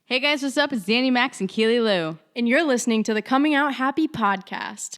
Hey guys, what's up? It's Danny Max and Keely Lou. And you're listening to the Coming Out Happy podcast.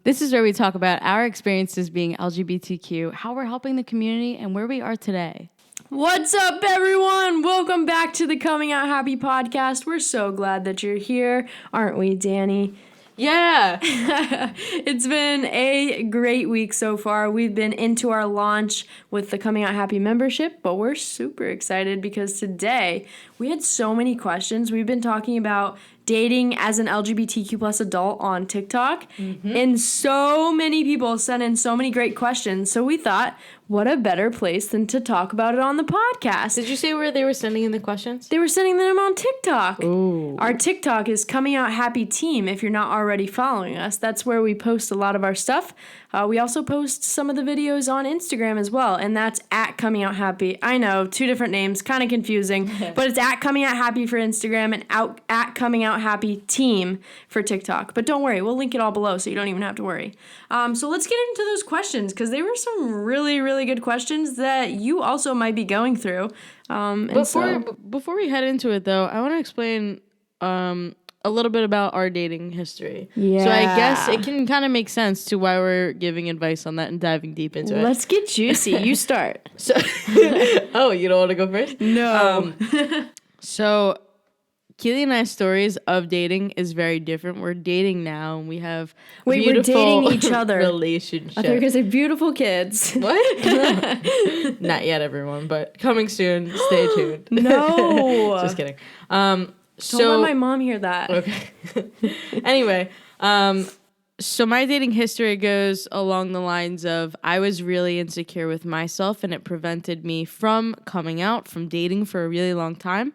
This is where we talk about our experiences being LGBTQ, how we're helping the community, and where we are today. What's up, everyone? Welcome back to the Coming Out Happy podcast. We're so glad that you're here, aren't we, Danny? Yeah. It's been a great week so far. We've been into our launch with the Coming Out Happy membership, but we're super excited because today we had so many questions. We've been talking about dating as an LGBTQ plus adult on TikTok, and so many people sent in so many great questions. So we thought, what a better place than to talk about it on the podcast. Did you say where they were sending in the questions? They were sending them on TikTok. Ooh. Our TikTok is Coming Out Happy Team if you're not already following us. That's where we post a lot of our stuff. We also post some of the videos on Instagram as well, and that's at Coming Out Happy. I know, two different names, kind of confusing, but it's at Coming Out Happy for Instagram and at Coming Out Happy Team for TikTok. But don't worry, we'll link it all below so you don't even have to worry. So let's get into those questions because they were some really, really good questions that you also might be going through. Before we head into it, though, I want to explain a little bit about our dating history. Yeah. So I guess it can kind of make sense to why we're giving advice on that and diving deep into it. Let's get juicy. You start. So, oh, you don't want to go first? No. So Keely and I's stories of dating is very different. We're dating now, and we have Wait, we're dating each other. Relationship. I thought you were going to say beautiful kids. What? Not yet, everyone, but coming soon. Stay tuned. No. Just kidding. Don't let my mom hear that. Okay. Anyway, so my dating history goes along the lines of I was really insecure with myself, and it prevented me from coming out, from dating for a really long time.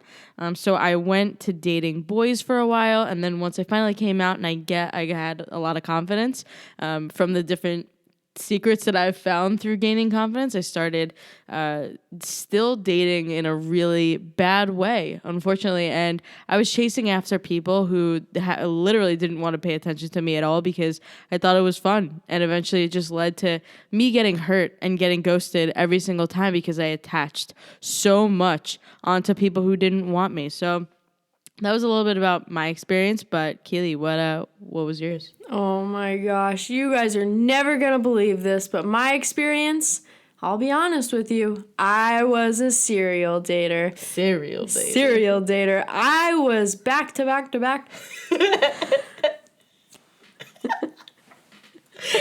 So I went to dating boys for a while, and then once I finally came out and I had a lot of confidence from the different secrets that I've found through gaining confidence, I started still dating in a really bad way, unfortunately. And I was chasing after people who literally didn't want to pay attention to me at all because I thought it was fun. And eventually it just led to me getting hurt and getting ghosted every single time because I attached so much onto people who didn't want me. So that was a little bit about my experience, but Keely, what was yours? Oh my gosh, you guys are never gonna believe this, but my experience, I'll be honest with you, I was a serial dater. Serial dater. I was back to back to back.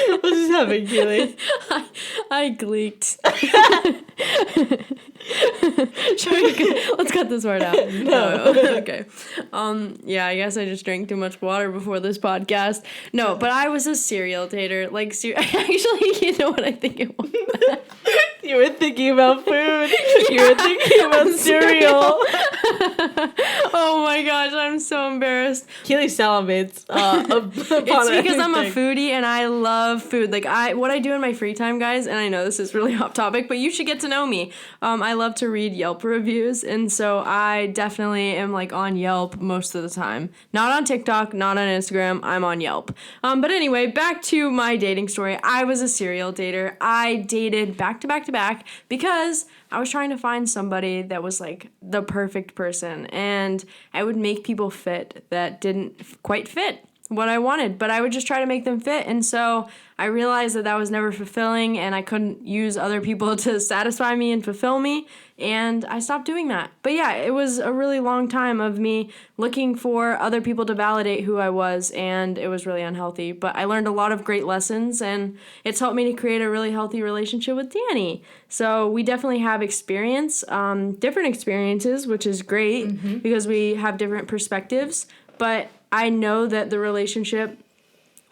What's just happening, Keely? I gleeked. Let's cut this part out. No. Okay. Yeah, I guess I just drank too much water before this podcast. No, but I was a serial dater. Like, actually, you know what I think it was? You were thinking about food. You were thinking about cereal. Oh my gosh, I'm so embarrassed. Keely salivates. It's because I'm a foodie and I love food. Like what I do in my free time, guys, and I know this is really off topic, but you should get to know me. I love to read Yelp reviews, and so I definitely am like on Yelp most of the time. Not on TikTok, not on Instagram. I'm on Yelp. But anyway, back to my dating story. I was a serial dater. I dated back to back to back because I was trying to find somebody that was like the perfect person, and I would make people fit that didn't quite fit what I wanted, but I would just try to make them fit. And so I realized that was never fulfilling, and I couldn't use other people to satisfy me and fulfill me, and I stopped doing that. But yeah, it was a really long time of me looking for other people to validate who I was, and it was really unhealthy. But I learned a lot of great lessons, and it's helped me to create a really healthy relationship with Danny. So we definitely have different experiences, which is great because we have different perspectives. But I know that the relationship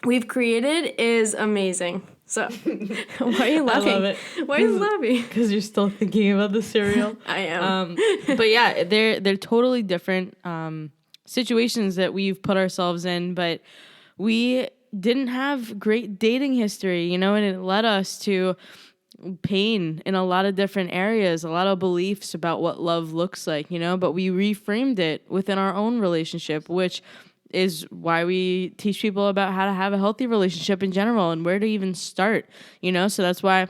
we've created is amazing. So, why are you laughing? I love it. Why are you laughing? Because you're still thinking about the cereal. I am. But yeah, they're totally different situations that we've put ourselves in. But we didn't have great dating history, and it led us to pain in a lot of different areas, a lot of beliefs about what love looks like, but we reframed it within our own relationship, which is why we teach people about how to have a healthy relationship in general and where to even start, so that's why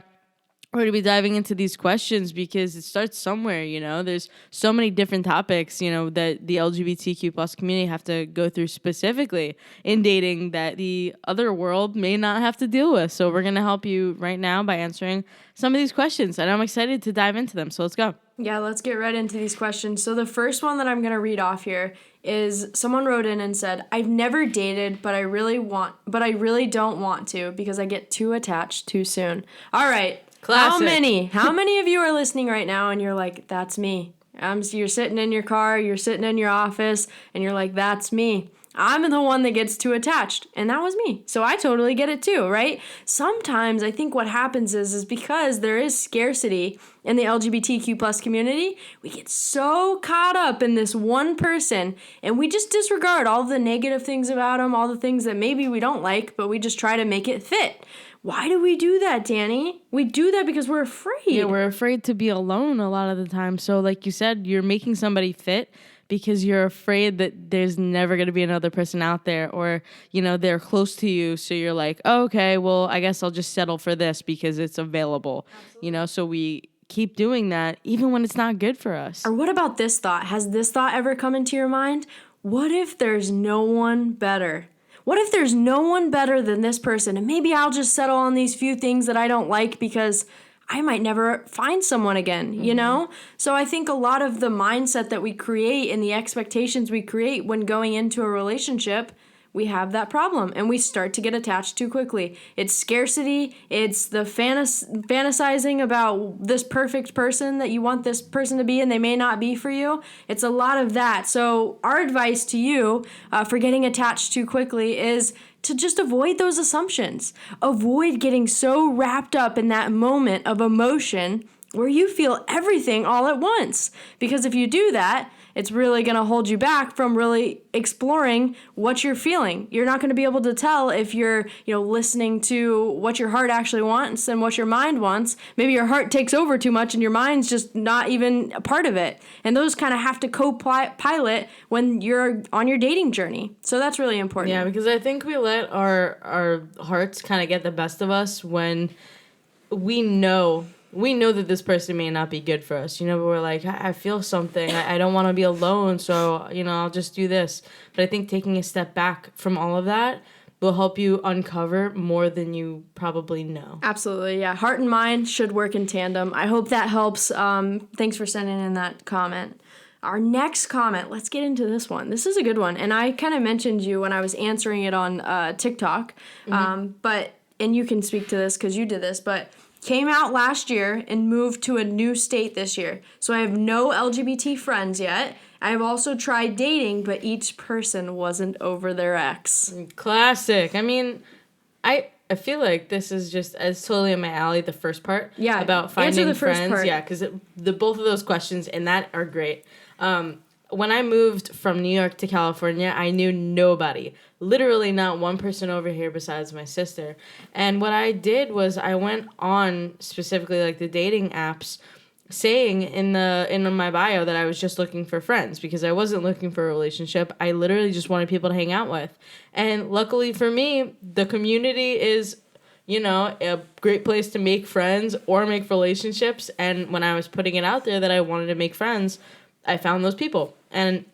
we're going to be diving into these questions, because it starts somewhere. There's so many different topics, that the LGBTQ plus community have to go through specifically in dating that the other world may not have to deal with. So we're going to help you right now by answering some of these questions, and I'm excited to dive into them. So let's go. Yeah, let's get right into these questions. So the first one that I'm going to read off here is someone wrote in and said, I've never dated, but I really don't want to because I get too attached too soon. All right. Classic. How many of you are listening right now and you're like, that's me? You're sitting in your car, you're sitting in your office, and you're like, that's me. I'm the one that gets too attached, and that was me. So I totally get it too, right? Sometimes I think what happens is because there is scarcity in the LGBTQ plus community, we get so caught up in this one person, and we just disregard all the negative things about them, all the things that maybe we don't like, but we just try to make it fit. Why do we do that, Danny? We do that because we're afraid. Yeah, we're afraid to be alone a lot of the time. So like you said, you're making somebody fit because you're afraid that there's never going to be another person out there, or, they're close to you. So you're like, oh, okay, well, I guess I'll just settle for this because it's available. Absolutely. So we keep doing that even when it's not good for us. Or what about this thought? Has this thought ever come into your mind? What if there's no one better? What if there's no one better than this person, and maybe I'll just settle on these few things that I don't like because I might never find someone again, So I think a lot of the mindset that we create and the expectations we create when going into a relationship, we have that problem, and we start to get attached too quickly. It's scarcity. It's the fantasizing about this perfect person that you want this person to be, and they may not be for you. It's a lot of that. So our advice to you for getting attached too quickly is to just avoid those assumptions. Avoid getting so wrapped up in that moment of emotion where you feel everything all at once. Because if you do that, it's really going to hold you back from really exploring what you're feeling. You're not going to be able to tell if you're, listening to what your heart actually wants and what your mind wants. Maybe your heart takes over too much and your mind's just not even a part of it. And those kind of have to co-pilot when you're on your dating journey. So that's really important. Yeah, because I think we let our hearts kind of get the best of us when we know that this person may not be good for us, but we're like, I feel something. I don't want to be alone, so, I'll just do this. But I think taking a step back from all of that will help you uncover more than you probably know. Absolutely, yeah. Heart and mind should work in tandem. I hope that helps. Thanks for sending in that comment. Our next comment, let's get into this one. This is a good one, and I kind of mentioned you when I was answering it on TikTok, and you can speak to this because you did this, but came out last year and moved to a new state this year. So I have no LGBT friends yet. I've also tried dating, but each person wasn't over their ex. Classic. I mean, I feel like this is it's totally in my alley, the first part. Yeah. About finding friends. Part. Yeah, because the both of those questions in that are great. When I moved from New York to California, I knew nobody. Literally not one person over here besides my sister. And what I did was I went on specifically like the dating apps saying in my bio that I was just looking for friends because I wasn't looking for a relationship. I literally just wanted people to hang out with. And luckily for me, the community is, a great place to make friends or make relationships. And when I was putting it out there that I wanted to make friends, I found those people. And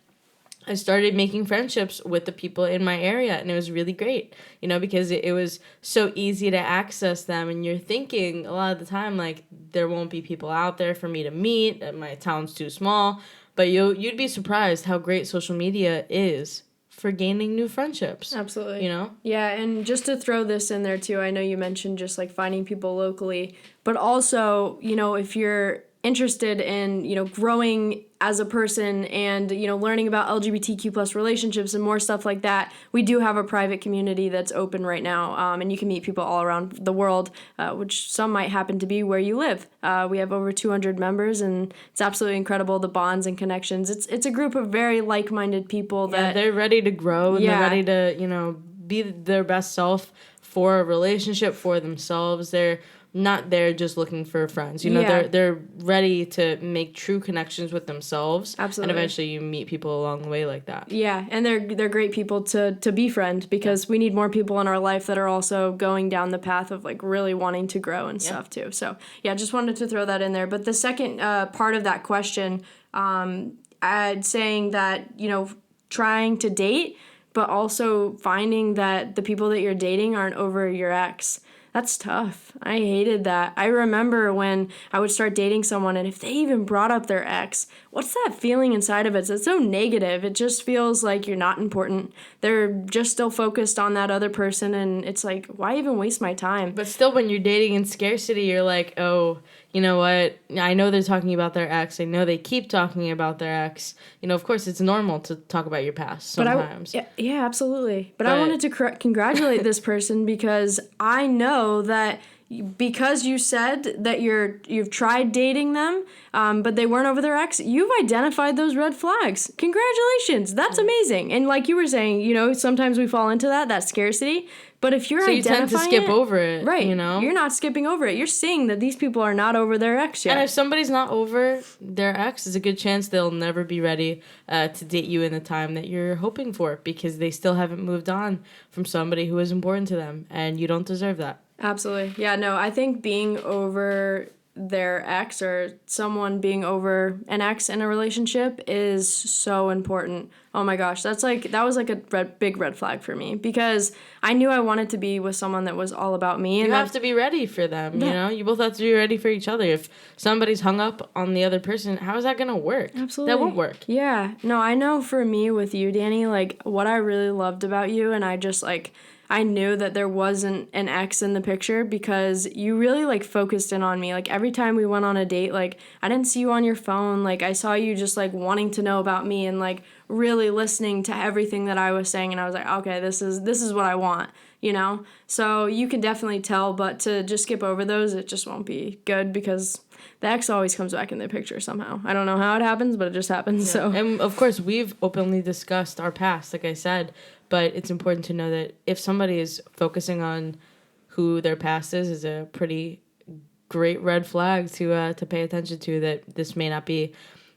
I started making friendships with the people in my area, and it was really great, because it was so easy to access them, and you're thinking a lot of the time, like, there won't be people out there for me to meet, my town's too small, but you'd be surprised how great social media is for gaining new friendships. Absolutely. Yeah, and just to throw this in there, too, I know you mentioned just, like, finding people locally, but also, if you're interested in, growing as a person and, learning about LGBTQ plus relationships and more stuff like that, we do have a private community that's open right now, and you can meet people all around the world, which some might happen to be where you live. We have over 200 members, and it's absolutely incredible, the bonds and connections. It's a group of very like-minded people that... they're ready to grow, and they're ready to, be their best self for a relationship, for themselves. They're not there just looking for friends. You know, they're ready to make true connections with themselves. Absolutely. And eventually you meet people along the way like that. Yeah, and they're great people to befriend, because we need more people in our life that are also going down the path of like really wanting to grow and stuff too. So yeah, just wanted to throw that in there. But the second part of that question, saying that, you know, trying to date, but also finding that the people that you're dating aren't over your ex. That's tough. I hated that. I remember when I would start dating someone, and if they even brought up their ex, what's that feeling inside of it? It's so negative. It just feels like you're not important. They're just still focused on that other person, and it's like, why even waste my time? But still, when you're dating in scarcity, you're like, oh, you know what? I know they're talking about their ex. I know they keep talking about their ex. You know, of course, it's normal to talk about your past sometimes. Yeah, absolutely. But I wanted to congratulate this person, because I know that because you said that you've tried dating them, but they weren't over their ex, you've identified those red flags. Congratulations. That's amazing. And like you were saying, you know, sometimes we fall into that scarcity. But if you're identifying tend to skip over it, right? You know, you're not skipping over it. You're seeing that these people are not over their ex yet. And if somebody's not over their ex, there's a good chance they'll never be ready to date you in the time that you're hoping for, because they still haven't moved on from somebody who is important to them, and you don't deserve that. Absolutely. Yeah, no, I think being over their ex, or someone being over an ex in a relationship, is so important. Oh my gosh, that was like a big red flag for me, because I knew I wanted to be with someone that was all about me. And you have to be ready for them, you know? You both have to be ready for each other. If somebody's hung up on the other person, how is that going to work? Absolutely. That won't work. Yeah. No, I know for me with you, Danny, like what I really loved about you, and I just like, I knew that there wasn't an ex in the picture, because you really like focused in on me. Like every time we went on a date, like I didn't see you on your phone. Like I saw you just like wanting to know about me, and like really listening to everything that I was saying. And I was like, okay, this is what I want, you know? So you can definitely tell, but to just skip over those, it just won't be good, because the ex always comes back in the picture somehow. I don't know how it happens, but it just happens. Yeah. So, and of course, we've openly discussed our past, like I said, but it's important to know that if somebody is focusing on who their past is a pretty great red flag to pay attention to, that this may not be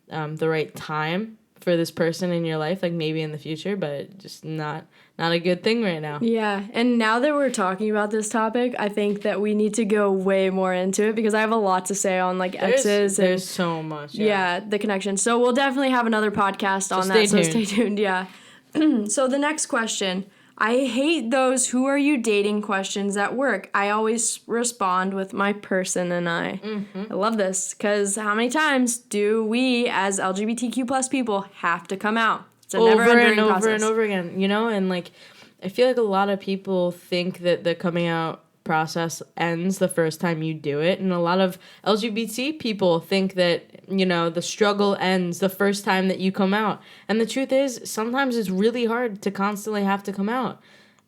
the right time for this person in your life, like maybe in the future, but just not a good thing right now. Yeah, and now that we're talking about this topic, I think that we need to go way more into it, because I have a lot to say on like exes. There's so much. Yeah, the connection. So we'll definitely have another podcast on that. So stay tuned. Yeah. So the next question. I hate those "who are you dating" questions at work. I always respond with "my person and I." Mm-hmm. I love this, because how many times do we as LGBTQ plus people have to come out? It's a never-ending process. Over and over again, you know? And like, I feel like a lot of people think that the coming out process ends the first time you do it, and a lot of LGBT people think that, you know, the struggle ends the first time that you come out. And the truth is, sometimes it's really hard to constantly have to come out,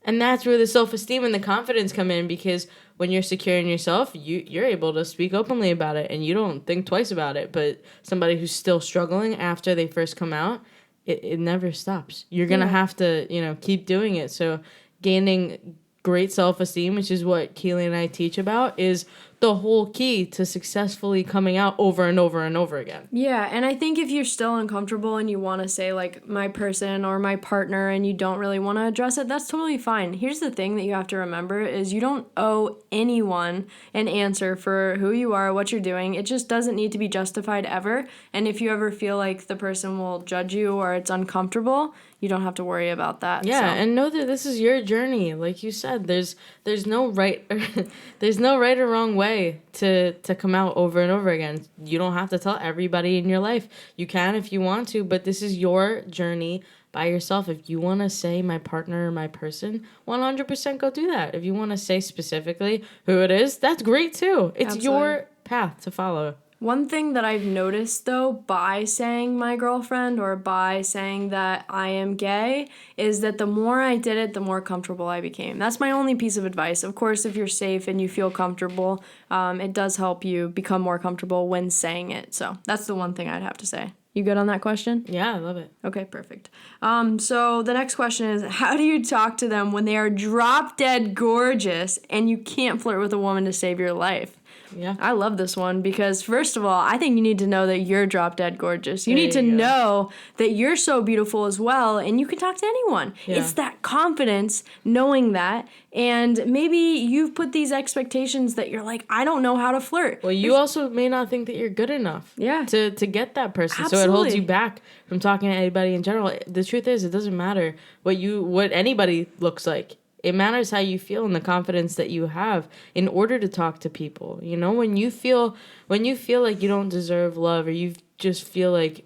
and that's where the self-esteem and the confidence come in, because when you're secure in yourself, you're able to speak openly about it, and you don't think twice about it. But somebody who's still struggling after they first come out, it never stops. You're gonna have to, you know, keep doing it. So gaining great self-esteem, which is what Keely and I teach about, is the whole key to successfully coming out over and over and over again. Yeah, and I think if you're still uncomfortable and you want to say like "my person" or "my partner" and you don't really want to address it, that's totally fine. Here's the thing that you have to remember is you don't owe anyone an answer for who you are, what you're doing. It just doesn't need to be justified ever. And if you ever feel like the person will judge you or it's uncomfortable, you don't have to worry about that. Yeah, so. And know that this is your journey. Like you said, there's no right or wrong way to come out over and over again. You don't have to tell everybody in your life. You can if you want to, but this is your journey by yourself. If you want to say "my partner" or "my person," 100% go do that. If you want to say specifically who it is, that's great too. It's your path to follow. One thing that I've noticed, though, by saying "my girlfriend" or by saying that I am gay, is that the more I did it, the more comfortable I became. That's my only piece of advice. Of course, if you're safe and you feel comfortable, it does help you become more comfortable when saying it. So that's the one thing I'd have to say. You good on that question? Yeah, I love it. Okay, perfect. So the next question is, how do you talk to them when they are drop dead gorgeous and you can't flirt with a woman to save your life? Yeah. I love this one because, first of all, I think you need to know that you're drop dead gorgeous. You There need to you go. know that you're so beautiful as well, and you can talk to anyone. Yeah. It's that confidence, knowing that, and maybe you've put these expectations that you're like, I don't know how to flirt. Well, you also may not think that you're good enough to get that person. Absolutely. So it holds you back from talking to anybody in general. The truth is, it doesn't matter what anybody looks like. It matters how you feel and the confidence that you have in order to talk to people. You know, when you feel like you don't deserve love, or you just feel like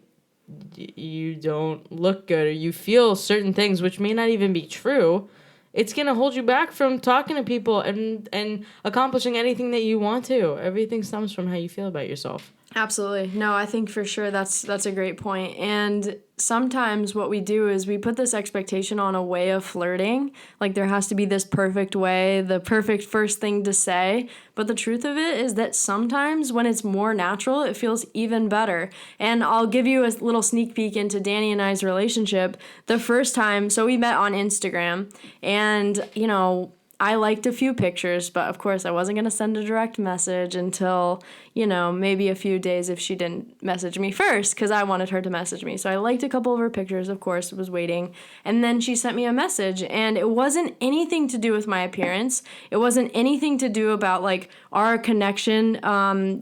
you don't look good, or you feel certain things which may not even be true, it's going to hold you back from talking to people and accomplishing anything that you want to. Everything stems from how you feel about yourself. Absolutely. No, I think for sure that's a great point. And sometimes what we do is we put this expectation on a way of flirting. Like there has to be this perfect way, the perfect first thing to say. But the truth of it is that sometimes when it's more natural, it feels even better. And I'll give you a little sneak peek into Danny and I's relationship. The first time, so we met on Instagram, and, you know, I liked a few pictures, but of course I wasn't going to send a direct message until, you know, maybe a few days if she didn't message me first, because I wanted her to message me. So I liked a couple of her pictures, of course, was waiting. And then she sent me a message, and it wasn't anything to do with my appearance. It wasn't anything to do about, like, our connection,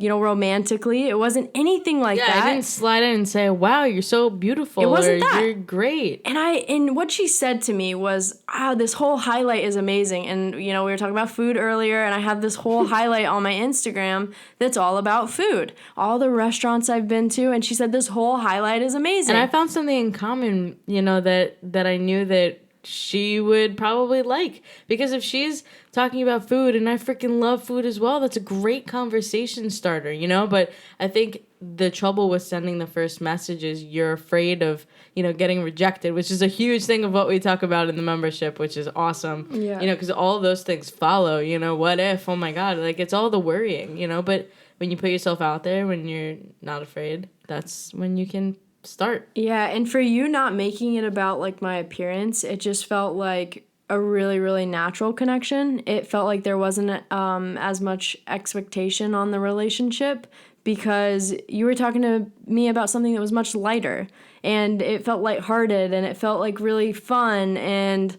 you know, romantically. It wasn't anything like that. I didn't slide in and say, wow, you're so beautiful. It wasn't that. You're great. And what she said to me was, this whole highlight is amazing. And, you know, we were talking about food earlier, and I have this whole highlight on my Instagram that's all about food. All the restaurants I've been to, and she said this whole highlight is amazing. And I found something in common, you know, that I knew that she would probably like. Because if she's talking about food, and I freaking love food as well, that's a great conversation starter, you know? But I think the trouble with sending the first message is you're afraid of, you know, getting rejected, which is a huge thing of what we talk about in the membership, which is awesome. Yeah. You know, because all of those things follow, you know, what if, oh my God, like it's all the worrying, you know? But when you put yourself out there, when you're not afraid, that's when you can start. Yeah, and for you not making it about, like, my appearance, it just felt like a really, really natural connection. It felt like there wasn't as much expectation on the relationship because you were talking to me about something that was much lighter, and it felt lighthearted, and it felt like really fun, and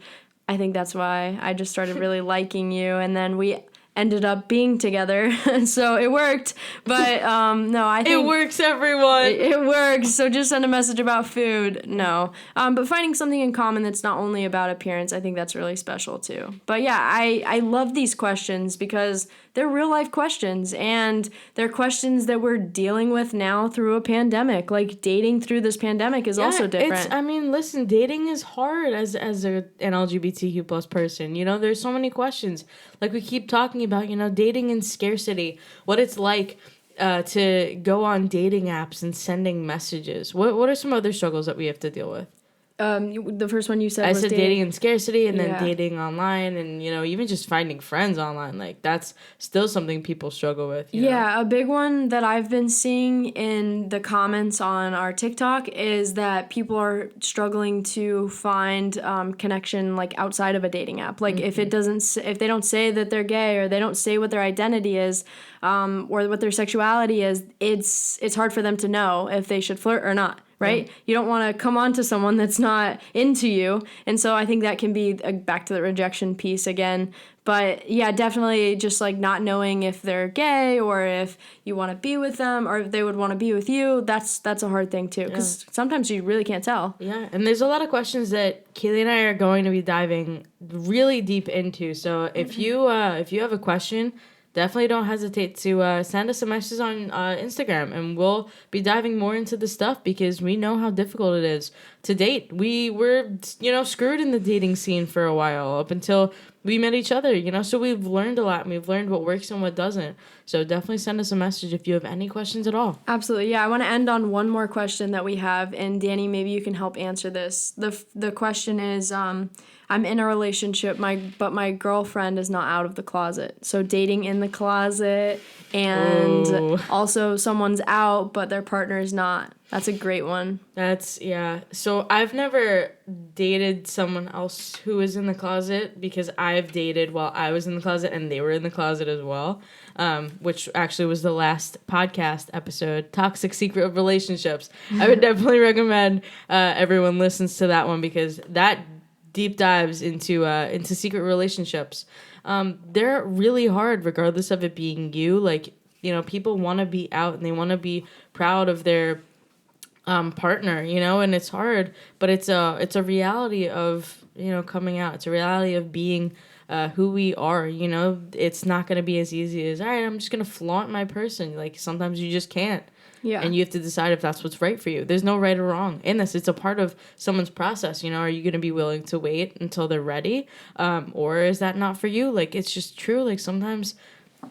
I think that's why I just started really liking you, and then we ended up being together, so it worked. But no, I think it works, everyone. It works. So just send a message about food. No, but finding something in common that's not only about appearance, I think that's really special too. But yeah, I love these questions because they're real life questions, and they're questions that we're dealing with now through a pandemic. Like dating through this pandemic is also different. I mean, listen, dating is hard as an LGBTQ plus person. You know, there's so many questions. Like we keep talking about, you know, dating in scarcity, what it's like to go on dating apps and sending messages. What are some other struggles that we have to deal with? The first one you said was dating in scarcity, and then dating online, and, you know, even just finding friends online. Like, that's still something people struggle with. You know? A big one that I've been seeing in the comments on our TikTok is that people are struggling to find connection, like, outside of a dating app. Like, if they don't say that they're gay, or they don't say what their identity is, or what their sexuality is, it's hard for them to know if they should flirt or not. Right? Yeah. You don't want to come on to someone that's not into you. And so I think that can be back to the rejection piece again. But yeah, definitely just like not knowing if they're gay or if you want to be with them or if they would want to be with you. That's a hard thing too, because sometimes you really can't tell. Yeah, and there's a lot of questions that Kaylee and I are going to be diving really deep into. So if you have a question, definitely don't hesitate to send us a message on Instagram, and we'll be diving more into the stuff because we know how difficult it is to date. We were, you know, screwed in the dating scene for a while up until we met each other, you know, so we've learned a lot, and we've learned what works and what doesn't. So definitely send us a message if you have any questions at all. Absolutely. Yeah, I want to end on one more question that we have, and Danny, maybe you can help answer this. The question is, I'm in a relationship, but my girlfriend is not out of the closet. So dating in the closet, and also someone's out, but their partner is not. That's a great one. Yeah. So I've never dated someone else who was in the closet, because I've dated while I was in the closet and they were in the closet as well, which actually was the last podcast episode, Toxic Secret Relationships. I would definitely recommend everyone listens to that one, because that deep dives into secret relationships. They're really hard, regardless of it being you. Like, you know, people want to be out and they want to be proud of their partner, you know, and it's hard, but it's a reality of, you know, coming out. It's a reality of being who we are, you know. It's not going to be as easy as, all right, I'm just going to flaunt my person. Like, sometimes you just can't. Yeah. And you have to decide if that's what's right for you. There's no right or wrong in this. It's a part of someone's process, you know. Are you going to be willing to wait until they're ready? Or is that not for you? Like, it's just true. Like, sometimes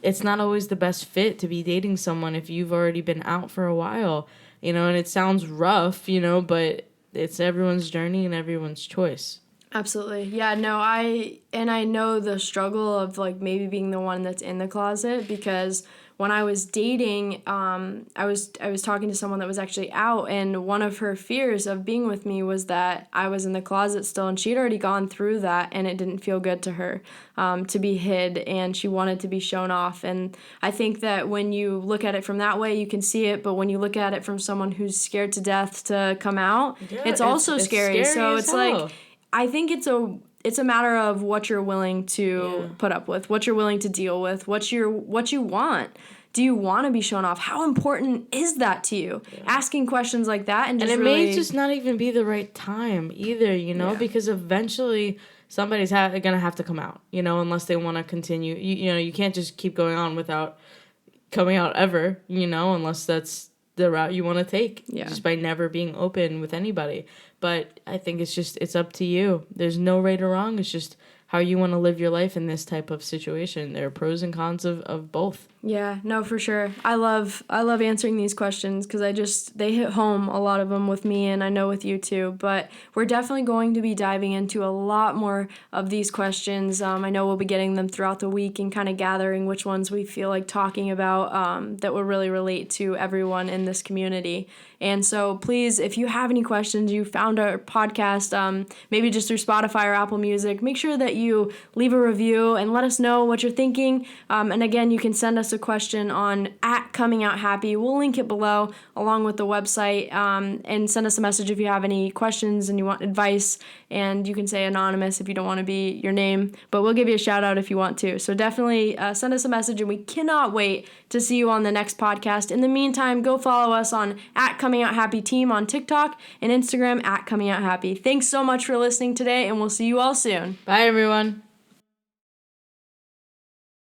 it's not always the best fit to be dating someone if you've already been out for a while. You know, and it sounds rough, you know, but it's everyone's journey and everyone's choice. Absolutely. Yeah, no, I know the struggle of, like, maybe being the one that's in the closet, because when I was dating, I was talking to someone that was actually out, and one of her fears of being with me was that I was in the closet still, and she'd already gone through that, and it didn't feel good to her to be hid, and she wanted to be shown off. And I think that when you look at it from that way, you can see it, but when you look at it from someone who's scared to death to come out, it's also scary. So it's like, I think it's a matter of what you're willing to put up with, what you're willing to deal with, what you want. Do you want to be shown off? How important is that to you? Yeah. Asking questions like that, and it may just not even be the right time either, you know, because eventually somebody's gonna have to come out, you know, unless they want to continue. You know, you can't just keep going on without coming out ever, you know, unless that's the route you want to take, just by never being open with anybody. But I think it's up to you. There's no right or wrong. It's just how you want to live your life in this type of situation. There are pros and cons of both. Yeah, no, for sure. I love answering these questions, because they hit home, a lot of them, with me, and I know with you too. But we're definitely going to be diving into a lot more of these questions. I know we'll be getting them throughout the week and kind of gathering which ones we feel like talking about that will really relate to everyone in this community. And so please, if you have any questions, you found our podcast, maybe just through Spotify or Apple Music, make sure that you leave a review and let us know what you're thinking. And again, you can send us a question on @ComingOutHappy. We'll link it below along with the website, and send us a message if you have any questions and you want advice. And you can say anonymous if you don't want to be your name, but we'll give you a shout out if you want to. So definitely send us a message, and we cannot wait to see you on the next podcast. In the meantime, go follow us on @ComingOutHappyTeam on TikTok and Instagram @ComingOutHappy. Thanks so much for listening today, and we'll see you all soon. Bye, everyone.